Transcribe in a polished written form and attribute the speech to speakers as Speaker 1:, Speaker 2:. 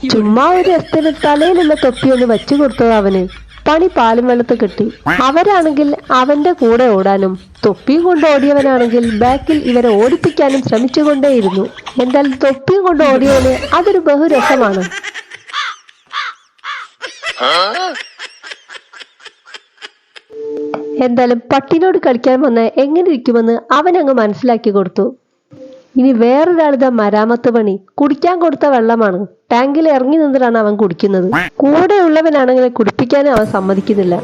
Speaker 1: ചുമ്മാ ഒരു രസത്തിന് തലയിലുള്ള തൊപ്പി ഒന്ന് വെച്ചു കൊടുത്തത് അവന്. പണി പാലും വെള്ളത്ത് കിട്ടി. അവരാണെങ്കിൽ അവന്റെ കൂടെ ഓടാനും തൊപ്പിയും കൊണ്ട് ഓടിയവനാണെങ്കിൽ ബാക്കിൽ ഇവരെ ഓടിപ്പിക്കാനും ശ്രമിച്ചുകൊണ്ടേയിരുന്നു. എന്തായാലും തൊപ്പിയും കൊണ്ട് ഓടിയവന് അതൊരു ബഹുരസമാണ്. എന്തായാലും പട്ടിനോട് കളിക്കാൻ വന്ന എങ്ങനെ ഇരിക്കുമെന്ന് അവനങ്ങ് മനസ്സിലാക്കി കൊടുത്തു. ഇനി വേറൊരാളിതാ മരാമത്ത് പണി. കുടിക്കാൻ കൊടുത്ത വെള്ളമാണ്. ടാങ്കിൽ ഇറങ്ങി നിന്നിട്ടാണ് അവൻ കുടിക്കുന്നത്. കൂടെ ഉള്ളവനാണെങ്കിൽ കുടിപ്പിക്കാനും അവൻ സമ്മതിക്കുന്നില്ല.